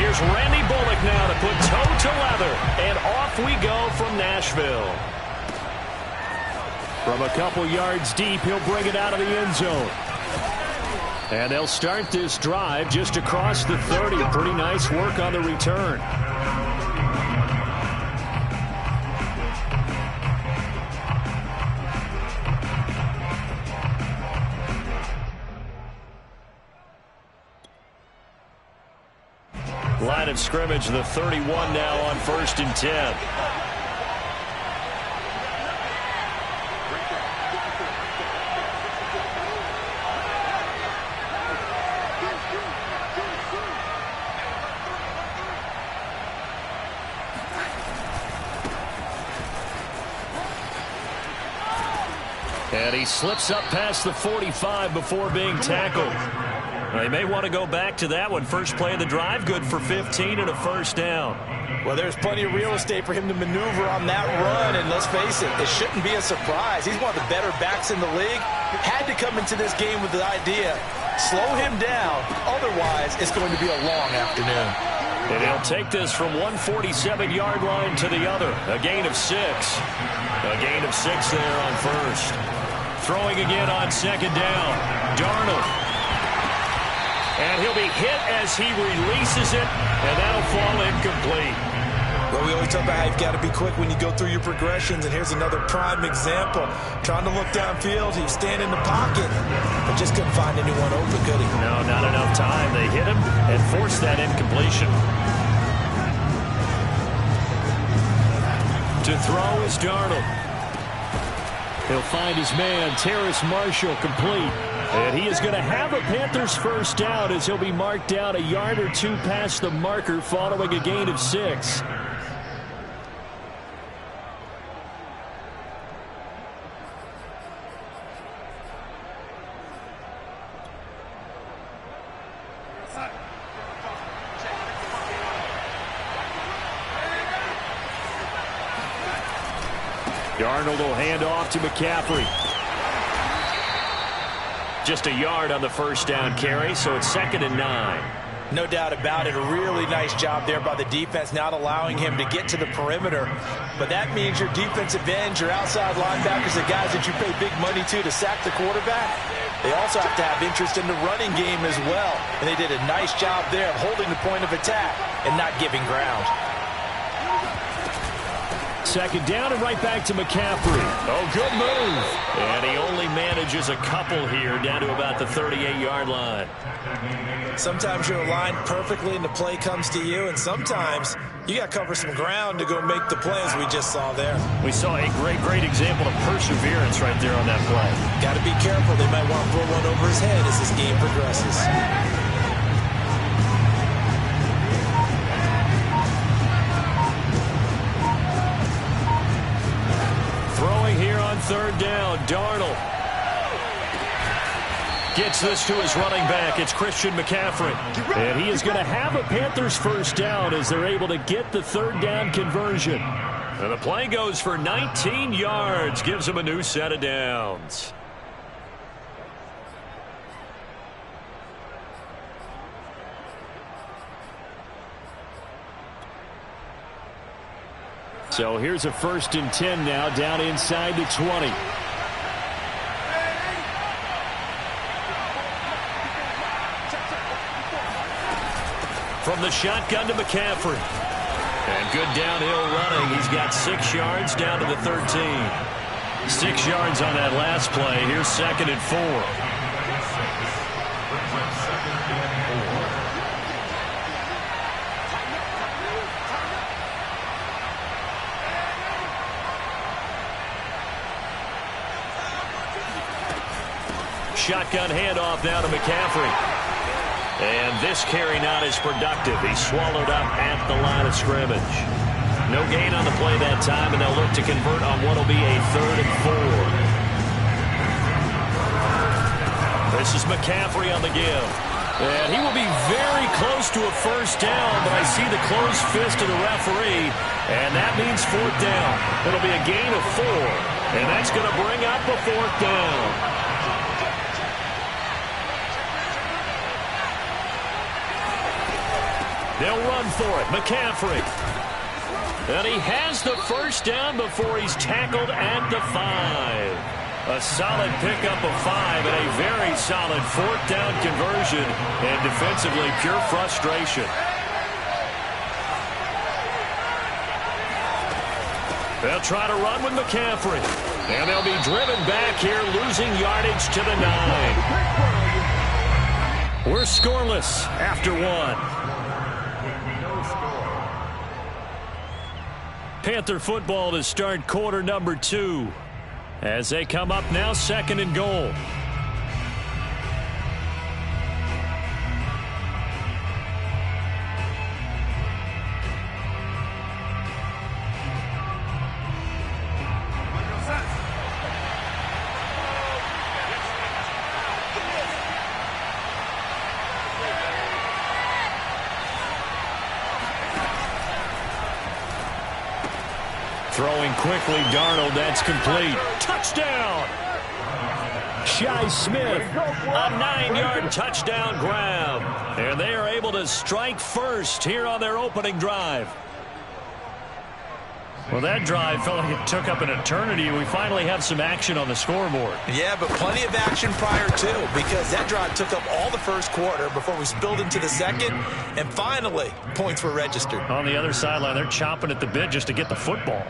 Here's Randy Bullock now to put toe to leather. And off we go from Nashville. From a couple yards deep, he'll bring it out of the end zone. And they'll start this drive just across the 30. Pretty nice work on the return. Line of scrimmage, the 31 now on 1st and 10. And he slips up past the 45 before being tackled. They may want to go back to that one. First play of the drive, good for 15 and a first down. Well, there's plenty of real estate for him to maneuver on that run, and let's face it, it shouldn't be a surprise. He's one of the better backs in the league. Had to come into this game with the idea, slow him down, otherwise it's going to be a long afternoon. And he'll take this from 147-yard line to the other, a gain of 6. A gain of 6 there on first. Throwing again on 2nd down, Darnold. And he'll be hit as he releases it, and that'll fall incomplete. Well, we always talk about how you've got to be quick when you go through your progressions, and here's another prime example. Trying to look downfield, he was standing in the pocket, but just couldn't find anyone open, could he? No, not enough time. They hit him and forced that incompletion. To throw is Darnold. He'll find his man, Terrace Marshall, complete. And he is going to have a Panthers first down as he'll be marked down a yard or two past the marker following a gain of 6. Darnold will hand off to McCaffrey. Just a yard on the first down carry, so it's 2nd and 9. No doubt about it. A really nice job there by the defense, not allowing him to get to the perimeter. But that means your defensive ends, your outside linebackers, the guys that you pay big money to sack the quarterback, they also have to have interest in the running game as well. And they did a nice job there of holding the point of attack and not giving ground. 2nd down and right back to McCaffrey. Oh, good move. And he only manages a couple here down to about the 38-yard line. Sometimes you're aligned perfectly and the play comes to you, and sometimes you got to cover some ground to go make the play, as we just saw there. We saw a great example of perseverance right there on that play. Got to be careful. They might want to throw one over his head as this game progresses. Here on 3rd down, Darnold gets this to his running back. It's Christian McCaffrey. And he is going to have a Panthers first down as they're able to get the 3rd down conversion. And the play goes for 19 yards, gives him a new set of downs. So here's a 1st and 10 now, down inside the 20. From the shotgun to McCaffrey. And good downhill running. He's got 6 yards down to the 13. 6 yards on that last play. Here's 2nd and 4. Shotgun handoff now to McCaffrey. And this carry not as productive. He's swallowed up at the line of scrimmage. No gain on the play that time, and they'll look to convert on what will be a 3rd and 4. This is McCaffrey on the give. And he will be very close to a first down, but I see the closed fist of the referee, and that means 4th down. It'll be a gain of 4, and that's going to bring up a 4th down. They'll run for it. McCaffrey. And he has the first down before he's tackled at the 5. A solid pickup of 5 and a very solid fourth down conversion. And defensively, pure frustration. They'll try to run with McCaffrey. And they'll be driven back here, losing yardage to the 9. We're scoreless after 1. Panther football to start quarter number 2. As they come up now, 2nd and goal. Throwing quickly, Darnold, that's complete. Touchdown! Shi Smith, a 9-yard touchdown grab. And they are able to strike first here on their opening drive. Well, that drive felt like it took up an eternity. We finally have some action on the scoreboard. Yeah, but plenty of action prior to, because that drive took up all the first quarter before we spilled into the second, and finally, points were registered. On the other sideline, they're chomping at the bit just to get the football.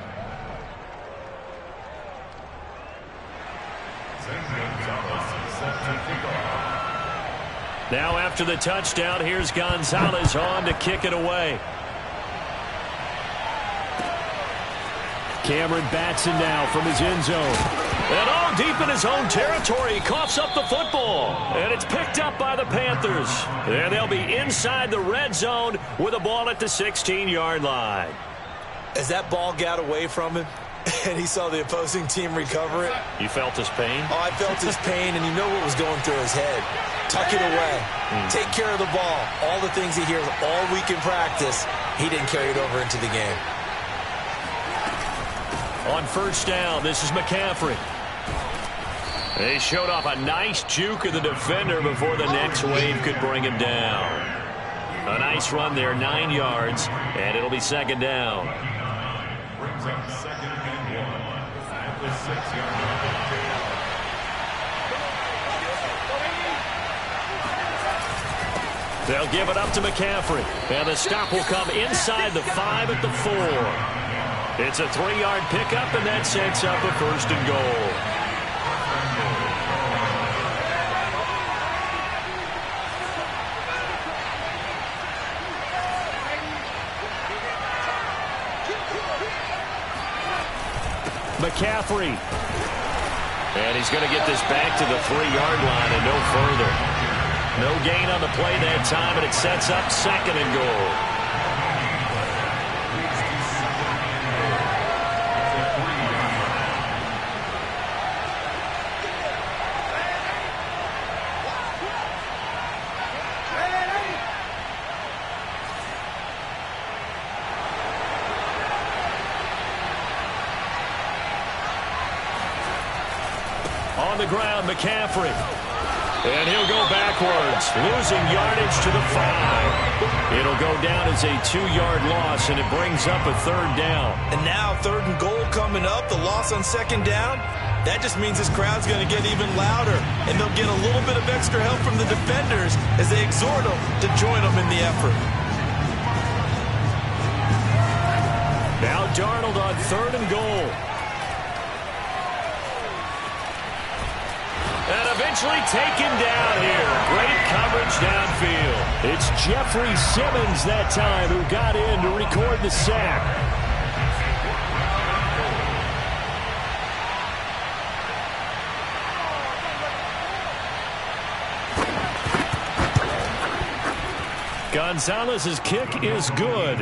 Now after the touchdown, here's Gonzalez on to kick it away. Cameron Batson now from his end zone. And all deep in his own territory, he coughs up the football. And it's picked up by the Panthers. And they'll be inside the red zone with a ball at the 16-yard line. As that ball got away from him, and he saw the opposing team recover it. You felt his pain? Oh, I felt his pain, and you know what was going through his head. Tuck it away. Take care of the ball. All the things he hears all week in practice, he didn't carry it over into the game. On first down, this is McCaffrey. They showed off a nice juke of the defender before the next wave could bring him down. A nice run there, 9 yards, and it'll be 2nd down. Brings up 2nd and 1 at the 6-yard line. They'll give it up to McCaffrey. And the stop will come inside the 5 at the 4. It's a 3-yard pickup, and that sets up a 1st and goal. McCaffrey. And he's going to get this back to the 3-yard line and no further. No gain on the play that time, and it sets up 2nd and goal. On the ground, McCaffrey. And he'll go backwards, losing yardage to the 5. It'll go down as a 2-yard loss, and it brings up a 3rd down. And now 3rd and goal coming up, the loss on 2nd down. That just means this crowd's going to get even louder, and they'll get a little bit of extra help from the defenders as they exhort them to join them in the effort. Now Darnold on 3rd and goal. And eventually taken down here. Great coverage downfield. It's Jeffrey Simmons that time who got in to record the sack. Gonzalez's kick is good.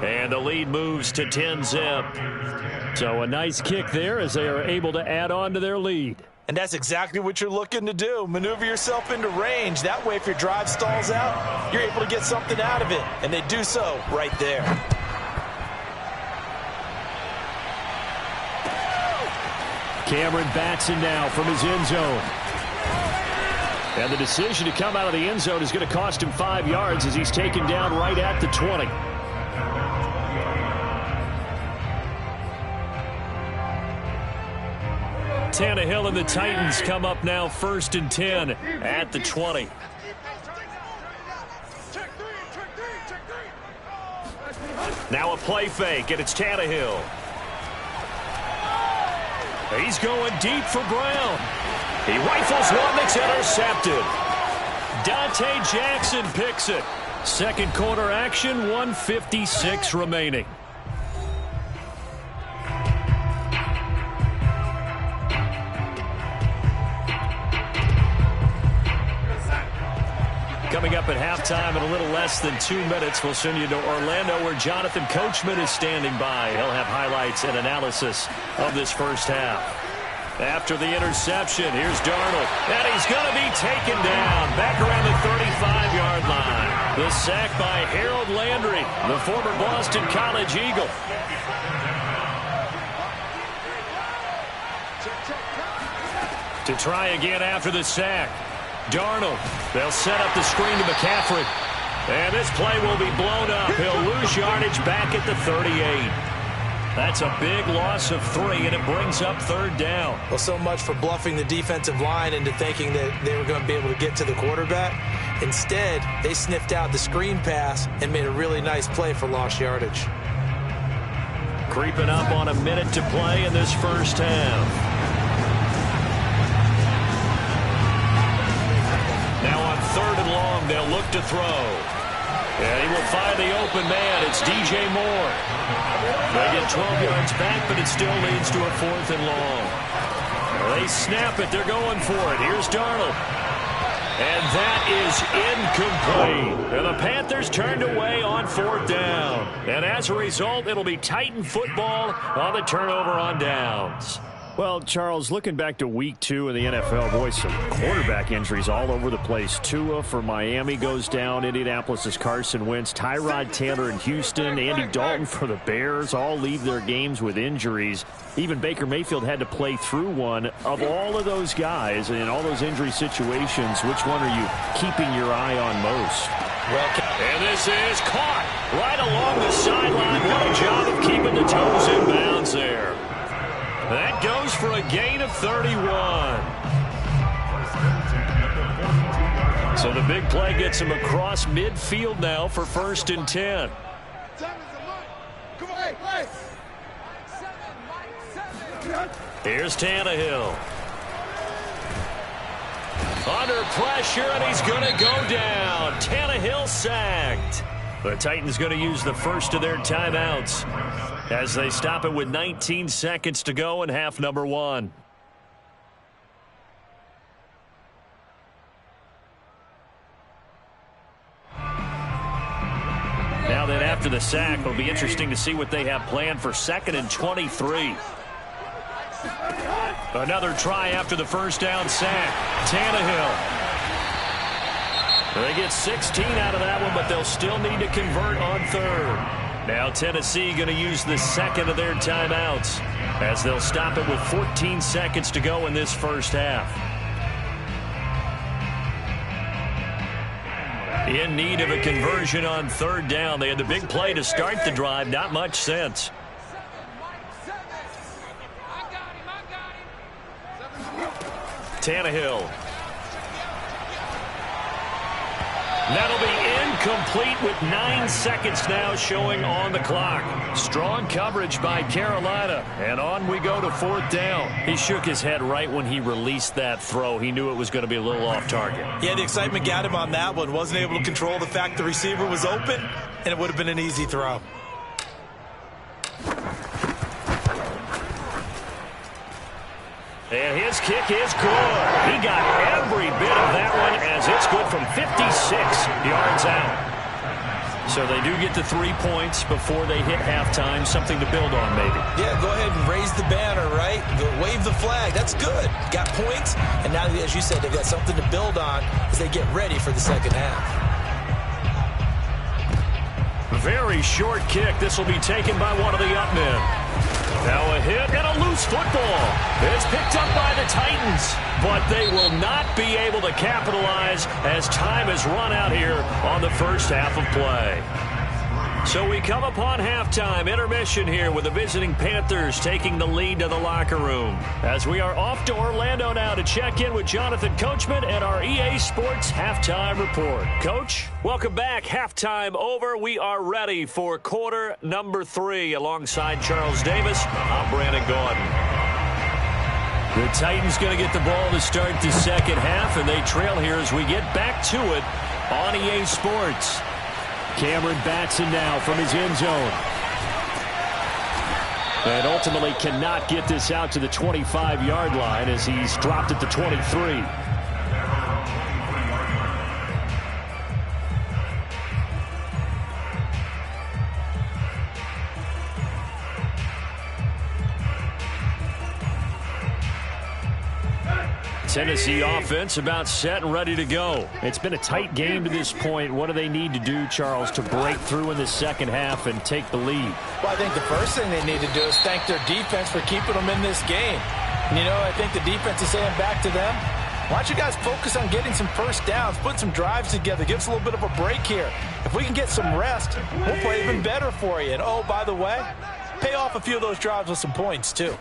And the lead moves to 10-zip. So a nice kick there as they are able to add on to their lead. And that's exactly what you're looking to do. Maneuver yourself into range. That way, if your drive stalls out, you're able to get something out of it. And they do so right there. Cameron Batson now from his end zone. And the decision to come out of the end zone is going to cost him 5 yards as he's taken down right at the 20. Tannehill and the Titans come up now 1st and 10 at the 20. Now a play fake, and it's Tannehill. He's going deep for Brown. He rifles one that's intercepted. Dante Jackson picks it. Second quarter action, 1:56 remaining. Coming up at halftime in a little less than 2 minutes, we'll send you to Orlando where Jonathan Coachman is standing by. He'll have highlights and analysis of this first half. After the interception, here's Darnold, and he's going to be taken down back around the 35-yard line. The sack by Harold Landry, the former Boston College Eagle. To try again after the sack. Darnold, they'll set up the screen to McCaffrey. And this play will be blown up. He'll lose yardage back at the 38. That's a big loss of 3, and it brings up 3rd down. Well, so much for bluffing the defensive line into thinking that they were going to be able to get to the quarterback. Instead, they sniffed out the screen pass and made a really nice play for lost yardage. Creeping up on a minute to play in this first half. Now on 3rd and long, they'll look to throw. And he will find the open man. It's DJ Moore. They get 12 yards back, but it still leads to a 4th and long. They snap it. They're going for it. Here's Darnold. And that is incomplete. And the Panthers turned away on 4th down. And as a result, it'll be Titan football on the turnover on downs. Well, Charles, looking back to week 2 in the NFL, boy, some quarterback injuries all over the place. Tua for Miami goes down. Indianapolis' Carson Wentz. Tyrod Taylor in Houston. Andy Dalton for the Bears all leave their games with injuries. Even Baker Mayfield had to play through one. Of all of those guys and in all those injury situations, which one are you keeping your eye on most? And this is caught right along the sideline. What a job of keeping the toes in bounds there. That goes for a gain of 31. So the big play gets him across midfield now for 1st and 10. Here's Tannehill. Under pressure, and he's going to go down. Tannehill sacked. The Titans going to use the first of their timeouts as they stop it with 19 seconds to go in half number 1. Now then, after the sack, it'll be interesting to see what they have planned for 2nd and 23. Another try after the first down sack. Tannehill. They get 16 out of that one, but they'll still need to convert on 3rd. Now Tennessee going to use the 2nd of their timeouts as they'll stop it with 14 seconds to go in this first half. In need of a conversion on 3rd down. They had the big play to start the drive. Not much sense. Tannehill. That'll be incomplete with 9 seconds now showing on the clock. Strong coverage by Carolina. And on we go to 4th down. He shook his head right when he released that throw. He knew it was going to be a little off target. Yeah, the excitement got him on that one. Wasn't able to control the fact the receiver was open, and it would have been an easy throw. And his kick is good. He got every bit of that one as it's good from 56 yards out. So they do get the 3 points before they hit halftime. Something to build on, maybe. Yeah, go ahead and raise the banner, right? Go wave the flag. That's good. Got points, and now, as you said, they've got something to build on as they get ready for the second half. Very short kick. This will be taken by one of the up men. Now a hit and a loose football. It's picked up by the Titans, but they will not be able to capitalize as time has run out here on the first half of play. So we come upon halftime intermission here with the visiting Panthers taking the lead to the locker room. As we are off to Orlando now to check in with Jonathan Coachman and our EA Sports Halftime Report. Coach, welcome back. Halftime over. We are ready for quarter number 3 alongside Charles Davis. I'm Brandon Gordon. The Titans going to get the ball to start the second half, and they trail here as we get back to it on EA Sports. Cameron Batson now from his end zone. And ultimately cannot get this out to the 25-yard line as he's dropped at the 23. Tennessee offense about set and ready to go. It's been a tight game to this point. What do they need to do, Charles, to break through in the second half and take the lead? Well, I think the first thing they need to do is thank their defense for keeping them in this game. And, you know, I think the defense is saying back to them, why don't you guys focus on getting some first downs, put some drives together, give us a little bit of a break here. If we can get some rest, we'll play even better for you. And, oh, by the way, pay off a few of those drives with some points, too.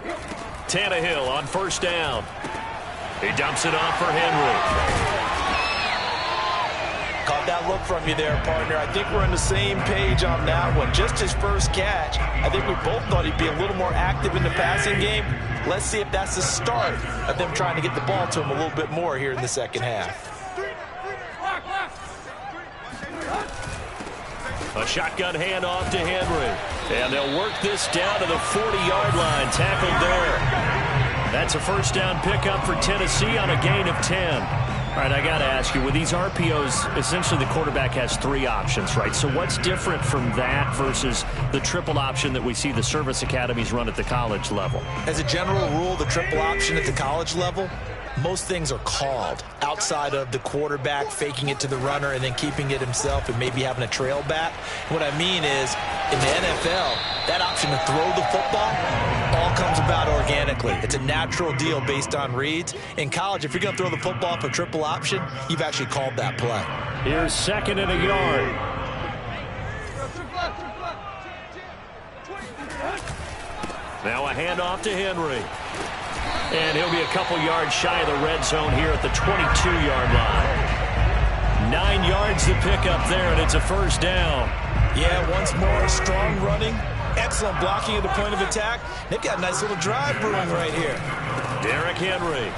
Tannehill on first down. He dumps it off for Henry. Caught that look from you there, partner. I think we're on the same page on that one. Just his first catch. I think we both thought he'd be a little more active in the passing game. Let's see if that's the start of them trying to get the ball to him a little bit more here in the second half. A shotgun handoff to Henry. And they'll work this down to the 40-yard line. Tackled there. That's a first down pickup for Tennessee on a gain of 10. All right, I got to ask you, with these RPOs, essentially the quarterback has 3 options, right? So what's different from that versus the triple option that we see the service academies run at the college level? As a general rule, the triple option at the college level, most things are called outside of the quarterback faking it to the runner and then keeping it himself and maybe having a trail back. What I mean is, in the NFL, that option to throw the football all comes about organically. It's a natural deal based on reads. In college, if you're going to throw the football for triple option, you've actually called that play. Here's second and a yard. Now a handoff to Henry. And he'll be a couple yards shy of the red zone here at the 22-yard line. 9 yards to pick up there, and it's a first down. Yeah, once more, strong running, excellent blocking at the point of attack. They've got a nice little drive brewing right here. Derrick Henry.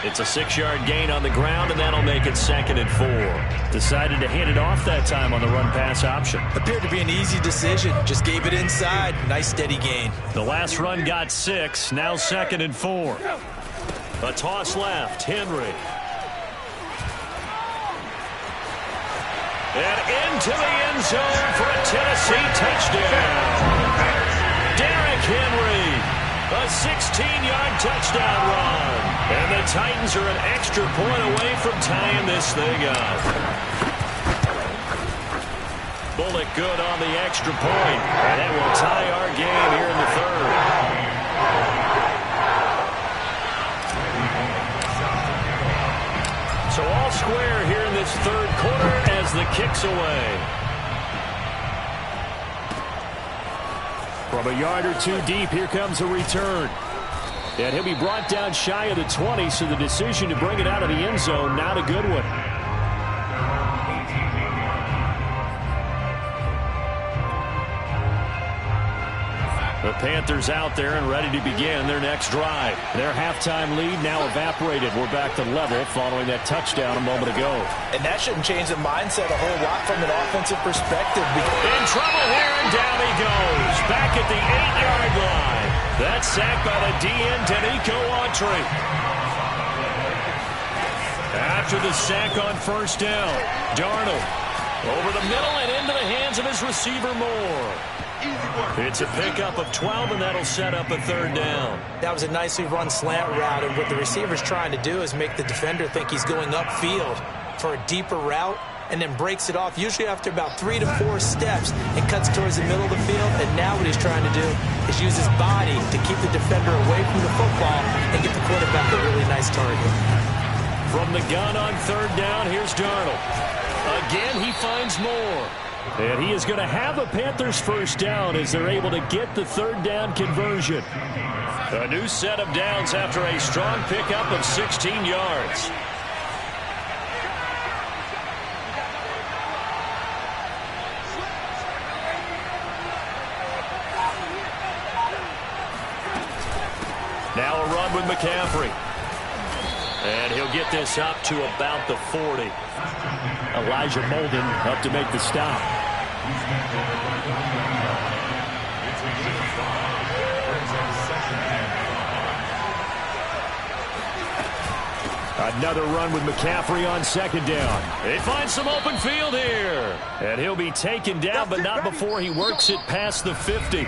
It's a 6-yard gain on the ground, and that'll make it 2nd and 4. Decided to hand it off that time on the run-pass option. Appeared to be an easy decision. Just gave it inside. Nice steady gain. The last run got 6. Now 2nd and 4. A toss left. Henry. And into the end zone for a Tennessee touchdown. Derrick Henry. A 16-yard touchdown run. And the Titans are an extra point away from tying this thing up. Bullock good on the extra point. And that will tie our game here in the third. So all square here in this third quarter as the kick's away. From a yard or 2 deep, here comes a return. And he'll be brought down shy of the 20, so the decision to bring it out of the end zone, not a good one. The Panthers out there and ready to begin their next drive. Their halftime lead now evaporated. We're back to level following that touchdown a moment ago. And that shouldn't change the mindset a whole lot from an offensive perspective. In trouble here, and down he goes. Back at the 8-yard line. That's sacked by the DN, Denico Autry. After the sack on first down, Darnold over the middle and into the hands of his receiver Moore. It's a pickup of 12, and that'll set up a third down. That was a nicely run slant route, and what the receiver's trying to do is make the defender think he's going upfield for a deeper route. and then breaks it off, usually after about 3 to 4 steps, and cuts towards the middle of the field. And now what he's trying to do is use his body to keep the defender away from the football and get the quarterback a really nice target. From the gun on third down, here's Darnold. Again, he finds more. And he is going to have a Panthers first down as they're able to get the third down conversion. A new set of downs after a strong pickup of 16 yards. Now a run with McCaffrey. And he'll get this up to about the 40. Elijah Molden up to make the stop. Another run with McCaffrey on second down. They find some open field here. And he'll be taken down, but not before he works it past the 50.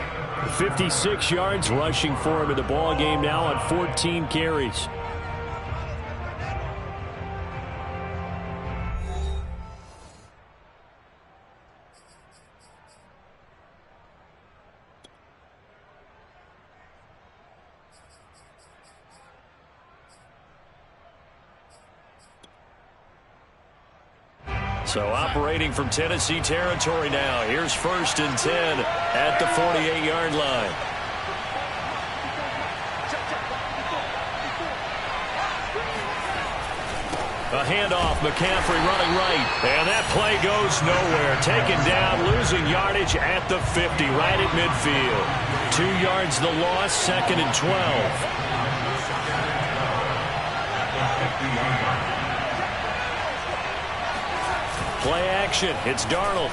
56 yards rushing for him in the ball game now on 14 carries. So operating from Tennessee territory now. Here's 1st and 10 at the 48-yard line. A handoff, McCaffrey running right. And that play goes nowhere. Taken down, losing yardage at the 50, right at midfield. 2 yards the loss, 2nd and 12. Play action. It's Darnold.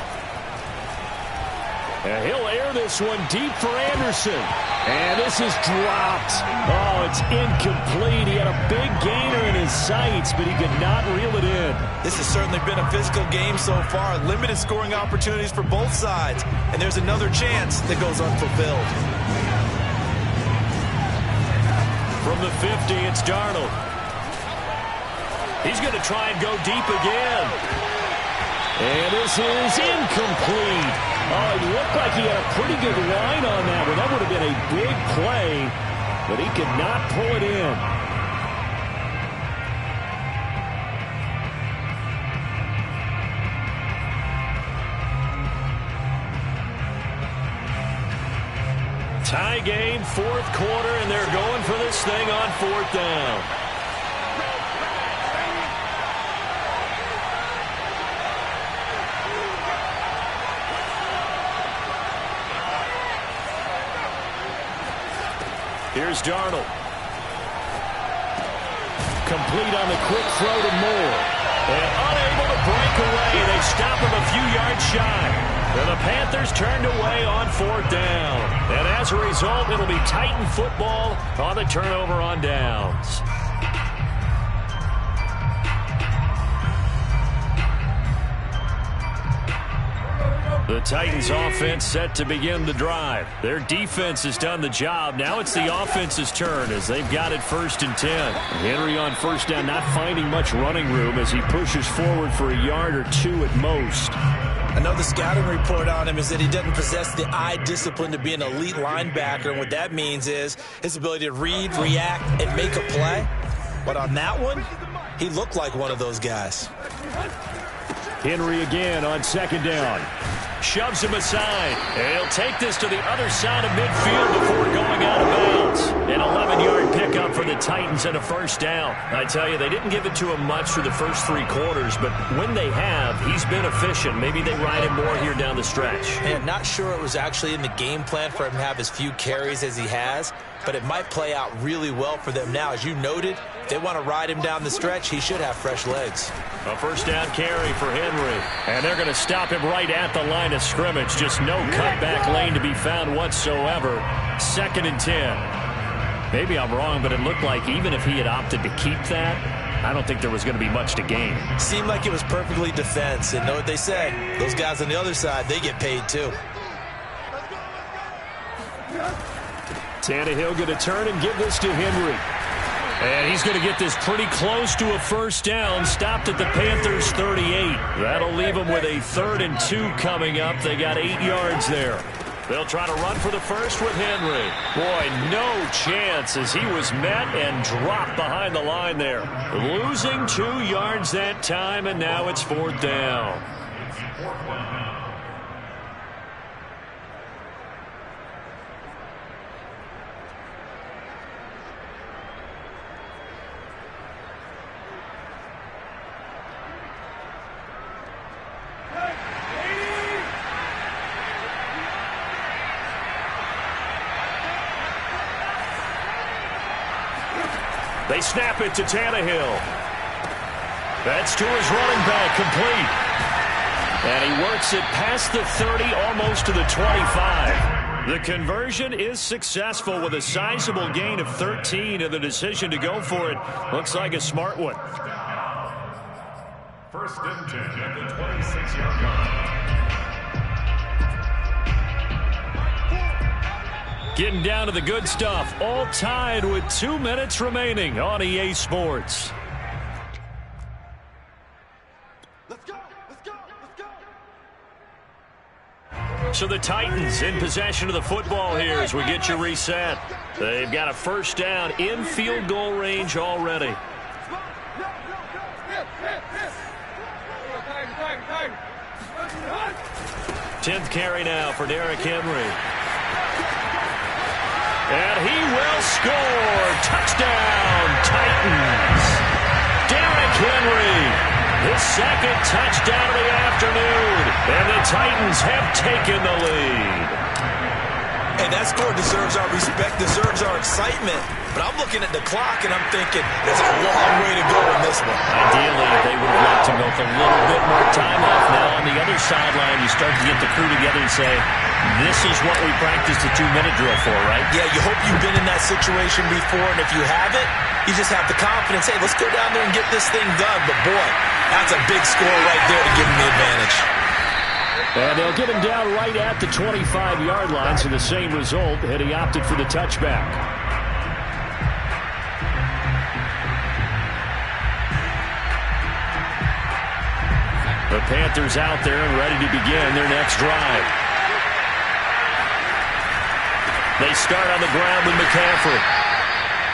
And he'll air this one deep for Anderson. And this is dropped. Oh, it's incomplete. He had a big gainer in his sights, but he could not reel it in. This has certainly been a physical game so far. Limited scoring opportunities for both sides. And there's another chance that goes unfulfilled. From the 50, it's Darnold. He's going to try and go deep again. And this is incomplete. Oh, it looked like he had a pretty good line on that one. That would have been a big play, but he could not pull it in. Tie game, 4th quarter, and they're going for this thing on 4th down. Here's Darnold. Complete on the quick throw to Moore. And unable to break away. They stop him a few yards shy. And the Panthers turned away on 4th down. And as a result, it'll be Titan football on the turnover on downs. The Titans offense set to begin the drive. Their defense has done the job. Now it's the offense's turn as they've got it 1st and 10. Henry on 1st down, not finding much running room as he pushes forward for a yard or 2 at most. Another scouting report on him is that he doesn't possess the eye discipline to be an elite linebacker. And what that means is his ability to read, react, and make a play. But on that one, he looked like one of those guys. Henry again on 2nd down. Shoves him aside. And he'll take this to the other side of midfield before going out of bounds. An 11-yard pickup for the Titans and a 1st down. I tell you, they didn't give it to him much for the first 3 quarters, but when they have, he's been efficient. Maybe they ride him more here down the stretch. And not sure it was actually in the game plan for him to have as few carries as he has, but it might play out really well for them now. As you noted, if they want to ride him down the stretch, he should have fresh legs. A 1st down carry for Henry. And they're going to stop him right at the line of scrimmage. Just no cutback lane to be found whatsoever. 2nd and 10. Maybe I'm wrong, but it looked like even if he had opted to keep that, I don't think there was going to be much to gain. Seemed like it was perfectly defense. And know what they said? Those guys on the other side, they get paid too. Tannehill going to turn and give this to Henry. And he's going to get this pretty close to a first down. Stopped at the Panthers' 38. That'll leave them with a 3rd and 2 coming up. They got 8 yards there. They'll try to run for the first with Henry. Boy, no chance as he was met and dropped behind the line there. Losing 2 yards that time, and now it's 4th down. They snap it to Tannehill. That's to his running back, complete. And he works it past the 30, almost to the 25. The conversion is successful with a sizable gain of 13, and the decision to go for it looks like a smart one. 1st and 10 at the 26-yard line. Getting down to the good stuff, all tied with 2 minutes remaining on EA Sports. Let's go, let's go, let's go. So the Titans in possession of the football here as we get you reset. They've got a first down in field goal range already. 10th carry now for Derrick Henry. And he will score. Touchdown, Titans. Derrick Henry, his 2nd touchdown of the afternoon. And the Titans have taken the lead. Hey, that score deserves our respect, deserves our excitement. But I'm looking at the clock, and I'm thinking there's a long way to go in this one. Ideally, they would have liked to milk a little bit more time off. Now, on the other sideline, you start to get the crew together and say, this is what we practiced a 2-minute drill for, right? Yeah, you hope you've been in that situation before, and if you haven't, you just have the confidence, hey, let's go down there and get this thing done. But, boy, that's a big score right there to give them the advantage. And they'll get him down right at the 25-yard line, so the same result, and he opted for the touchback. The Panthers out there and ready to begin their next drive. They start on the ground with McCaffrey.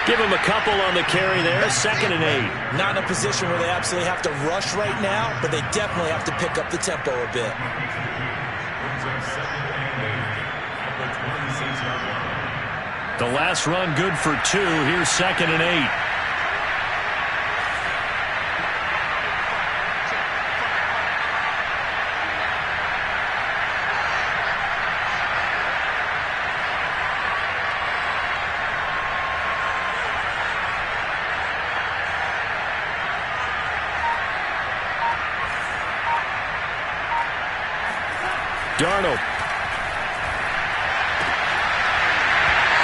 Give him a couple on the carry there, 2nd and 8. Not in a position where they absolutely have to rush right now, but they definitely have to pick up the tempo a bit. The last run good for 2. Here's 2nd and 8. Darnold.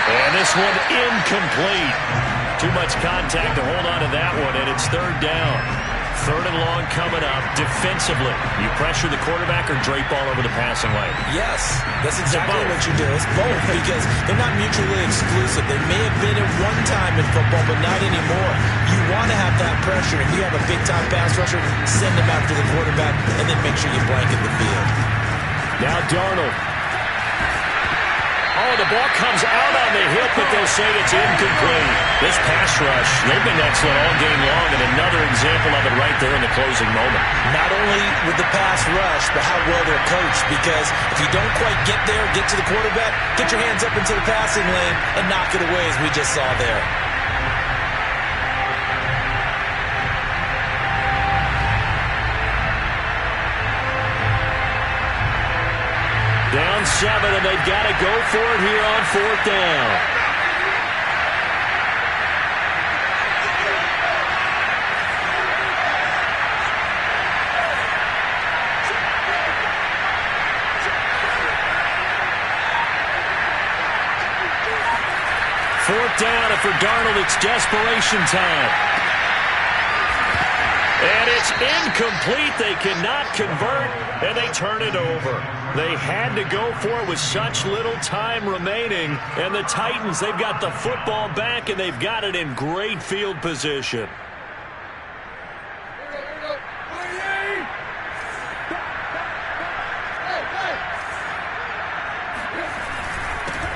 And this one incomplete. Too much contact to hold on to that one, and it's 3rd down. 3rd and long coming up. Defensively, you pressure the quarterback or drape all over the passing lane? Yes, that's exactly what you do. It's both because they're not mutually exclusive. They may have been at one time in football, but not anymore. You want to have that pressure. If you have a big-time pass rusher, send them after the quarterback, and then make sure you blanket the field. Now Darnold. Oh, the ball comes out on the hip, but they'll say it's incomplete. This pass rush, they've been excellent all game long, and another example of it right there in the closing moment. Not only with the pass rush, but how well they're coached, because if you don't quite get there, get to the quarterback, get your hands up into the passing lane and knock it away as we just saw there. Down 7, and they've got to go for it here on 4th down. Fourth down, and for Darnold, it's desperation time. And it's incomplete. They cannot convert, and they turn it over. They had to go for it with such little time remaining. And the Titans, they've got the football back, and they've got it in great field position.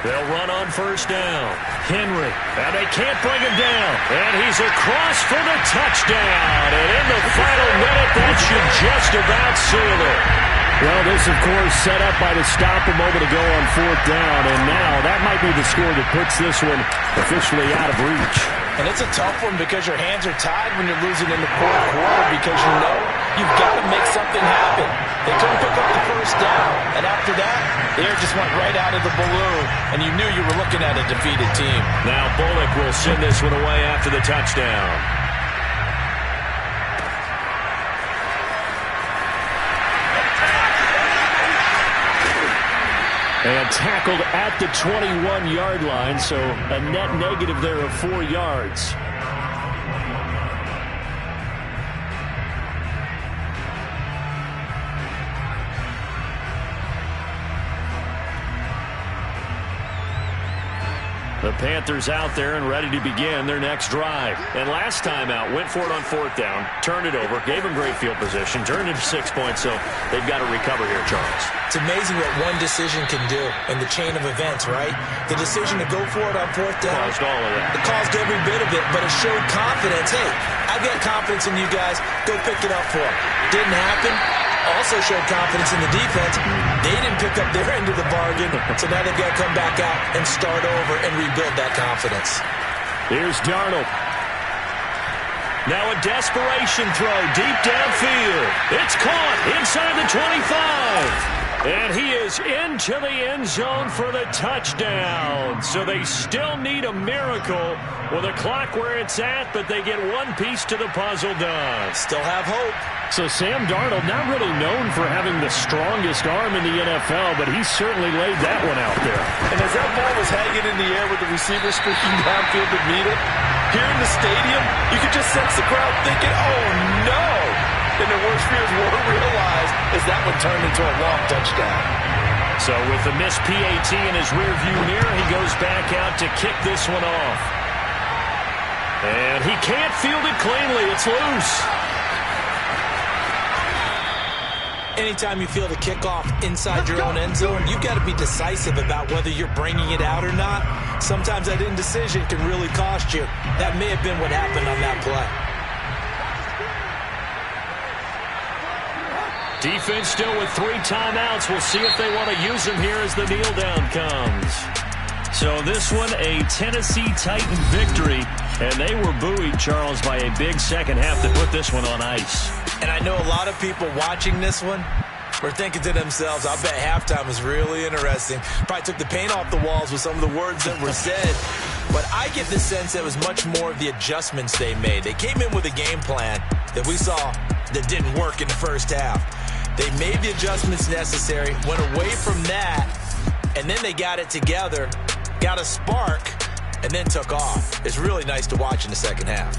They'll run on first down. Henry, and they can't bring him down. And he's across for the touchdown. And in the final minute, that should just about seal it. Well, this, of course, set up by the stop a moment ago on fourth down. And now that might be the score that puts this one officially out of reach. And it's a tough one because your hands are tied when you're losing in the fourth quarter because you know you've got to make something happen. They couldn't pick up the first down, and after that, the air just went right out of the balloon, and you knew you were looking at a defeated team. Now Bullock will send this one away after the touchdown. And tackled at the 21-yard line, so a net negative there of 4 yards. The Panthers out there and ready to begin their next drive. And last time out, went for it on fourth down, turned it over, gave them great field position, turned it 6 points, so they've got to recover here, Charles. It's amazing what one decision can do in the chain of events, right? The decision to go for it on fourth down. Caused all of that. It caused every bit of it, but it showed confidence. Hey, I've got confidence in you guys. Go pick it up for them. Didn't happen. Also showed confidence in the defense. They didn't pick up their end of the bargain, so now they've got to come back out and start over and rebuild that confidence. Here's Darnold. Now a desperation throw deep downfield. It's caught inside the 25. And he is into the end zone for the touchdown. So they still need a miracle with a clock where it's at, but they get one piece to the puzzle done. Still have hope. So Sam Darnold, not really known for having the strongest arm in the NFL, but he certainly laid that one out there. And as that ball was hanging in the air with the receiver streaking downfield to meet it, here in the stadium, you could just sense the crowd thinking, oh no! And their worst fears were realized as that one turned into a long touchdown. So with the missed PAT in his rearview mirror, he goes back out to kick this one off. And he can't field it cleanly. It's loose. Anytime you feel the kickoff inside your own end zone, you've got to be decisive about whether you're bringing it out or not. Sometimes that indecision can really cost you. That may have been what happened on that play. Defense still with 3 timeouts. We'll see if they want to use them here as the kneel down comes. So this one, a Tennessee Titan victory. And they were buoyed, Charles, by a big second half to put this one on ice. And I know a lot of people watching this one were thinking to themselves, I bet halftime was really interesting. Probably took the paint off the walls with some of the words that were said. But I get the sense that it was much more of the adjustments they made. They came in with a game plan that we saw that didn't work in the first half. They made the adjustments necessary, went away from that, and then they got it together, got a spark, and then took off. It's really nice to watch in the second half.